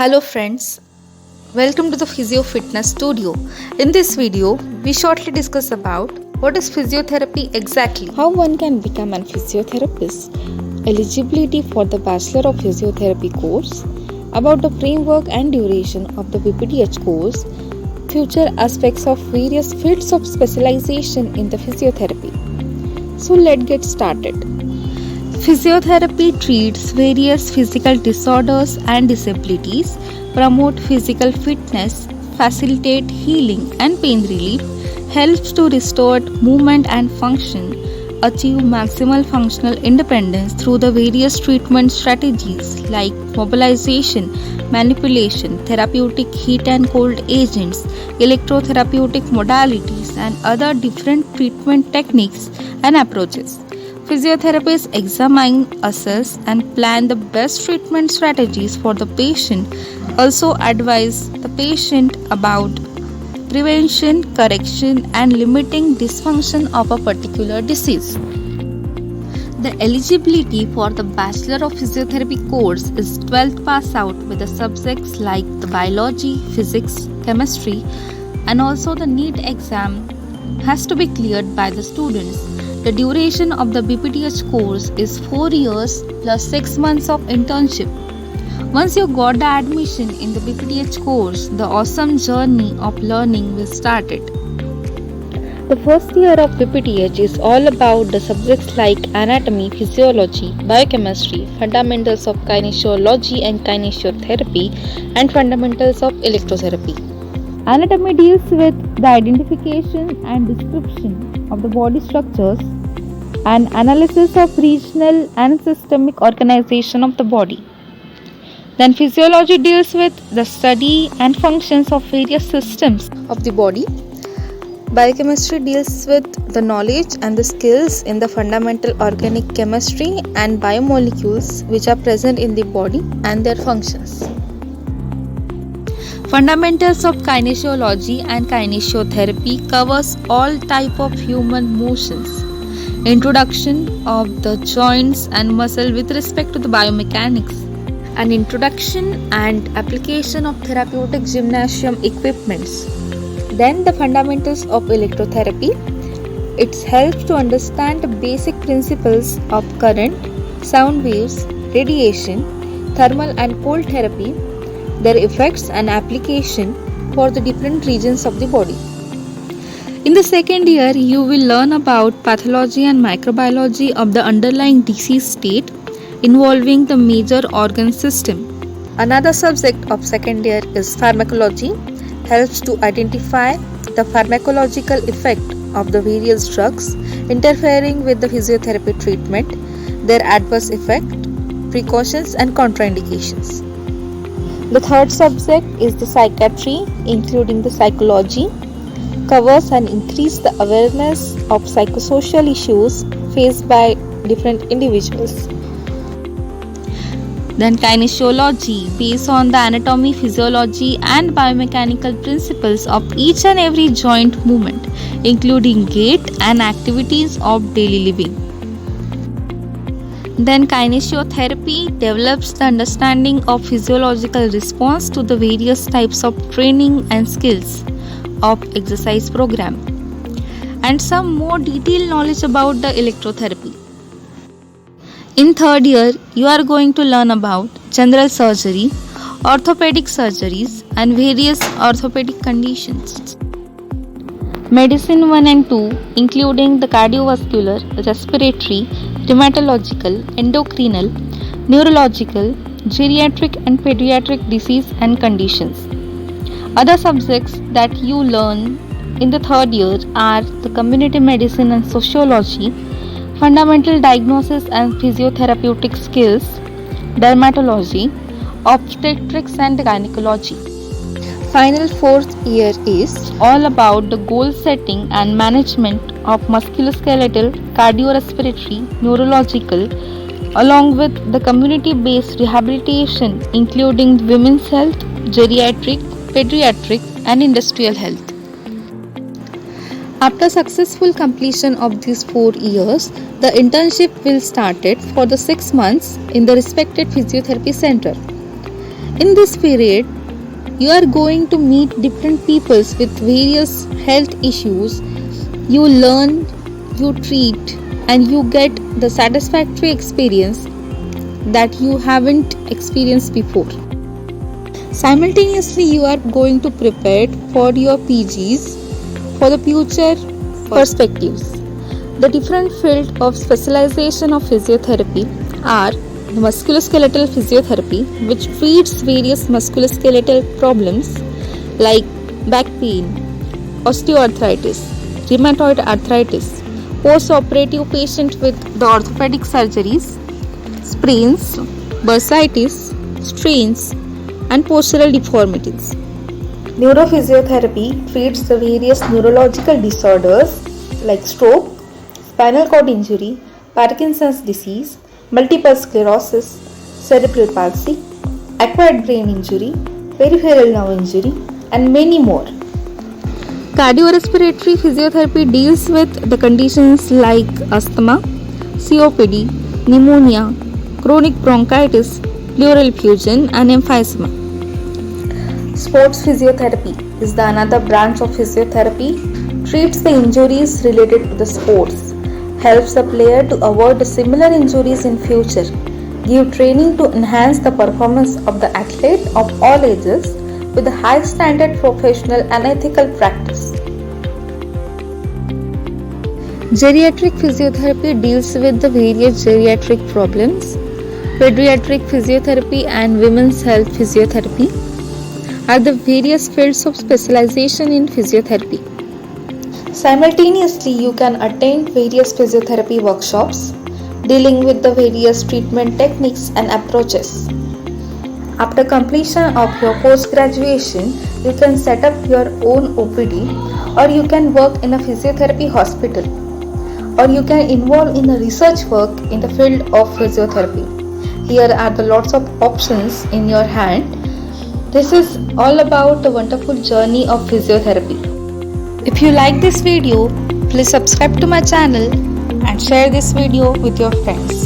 Hello friends, welcome to the Physio Fitness Studio. In this video, we shortly discuss about what is physiotherapy exactly. How one can become a physiotherapist, eligibility for the Bachelor of Physiotherapy course, about the framework and duration of the BPDH course, future aspects of various fields of specialization in the physiotherapy. So let's get started. Physiotherapy treats various physical disorders and disabilities, promote physical fitness, facilitate healing and pain relief, helps to restore movement and function, achieve maximal functional independence through the various treatment strategies like mobilization, manipulation, therapeutic heat and cold agents, electrotherapeutic modalities, and other different treatment techniques and approaches. Physiotherapists examine, assess, and plan the best treatment strategies for the patient, also advise the patient about prevention, correction, and limiting dysfunction of a particular disease. The eligibility for the Bachelor of Physiotherapy course is 12th pass out with the subjects like the biology, physics, chemistry, and also the NEET exam has to be cleared by the students. The duration of the BPDH course is 4 years plus 6 months of internship. Once you got the admission in the BPDH course, the awesome journey of learning will start it. The first year of BPDH is all about the subjects like anatomy, physiology, biochemistry, fundamentals of kinesiology and kinesiotherapy, and fundamentals of electrotherapy. Anatomy deals with the identification and description of the body structures and analysis of regional and systemic organization of the body. Then physiology deals with the study and functions of various systems of the body. Biochemistry deals with the knowledge and the skills in the fundamental organic chemistry and biomolecules which are present in the body and their functions. Fundamentals of kinesiology and kinesiotherapy covers all type of human motions. Introduction of the joints and muscle with respect to the biomechanics. An introduction and application of therapeutic gymnasium equipments. Then the fundamentals of electrotherapy. It helps to understand the basic principles of current, sound waves, radiation, thermal and cold therapy, their effects and application for the different regions of the body. In the second year, you will learn about pathology and microbiology of the underlying disease state involving the major organ system. Another subject of second year is pharmacology, helps to identify the pharmacological effect of the various drugs interfering with the physiotherapy treatment, their adverse effect, precautions and contraindications. The third subject is the psychiatry, including the psychology, covers and increase the awareness of psychosocial issues faced by different individuals. Then kinesiology, based on the anatomy, physiology and biomechanical principles of each and every joint movement, including gait and activities of daily living. Then kinesiotherapy develops the understanding of physiological response to the various types of training and skills of exercise program, and some more detailed knowledge about the electrotherapy. In third year, you are going to learn about general surgery, orthopedic surgeries and various orthopedic conditions. Medicine 1 and 2, including the cardiovascular, respiratory, rheumatological, endocrinal, neurological, geriatric and pediatric disease and conditions. Other subjects that you learn in the third year are the community medicine and sociology, fundamental diagnosis and physiotherapeutic skills, dermatology, obstetrics and gynecology. Final fourth year is all about the goal setting and management of musculoskeletal, cardiorespiratory, neurological, along with the community-based rehabilitation including women's health, geriatric, pediatric and industrial health. After successful completion of these 4 years, the internship will start it for the 6 months in the respected physiotherapy center. In this period, you are going to meet different peoples with various health issues. You learn, you treat, and you get the satisfactory experience that you haven't experienced before. Simultaneously, you are going to prepare for your PGs for the future perspectives. The different fields of specialization of physiotherapy are musculoskeletal physiotherapy, which treats various musculoskeletal problems like back pain, osteoarthritis, rheumatoid arthritis, post-operative patient with the orthopedic surgeries, sprains, bursitis, strains, and postural deformities. Neurophysiotherapy treats the various neurological disorders like stroke, spinal cord injury, Parkinson's disease, multiple sclerosis, cerebral palsy, acquired brain injury, peripheral nerve injury, and many more. Cardiorespiratory physiotherapy deals with the conditions like asthma, COPD, pneumonia, chronic bronchitis, pleural effusion, and emphysema. Sports physiotherapy is the another branch of physiotherapy, treats the injuries related to the sports, helps the player to avoid similar injuries in future, give training to enhance the performance of the athlete of all ages with a high standard professional and ethical practice. Geriatric physiotherapy deals with the various geriatric problems. Pediatric physiotherapy and women's health physiotherapy are the various fields of specialization in physiotherapy. Simultaneously, you can attend various physiotherapy workshops dealing with the various treatment techniques and approaches. After completion of your post-graduation, you can set up your own OPD, or you can work in a physiotherapy hospital, or you can involve in a research work in the field of physiotherapy. Here are the lots of options in your hand. This is all about the wonderful journey of physiotherapy. If you like this video, please subscribe to my channel and share this video with your friends.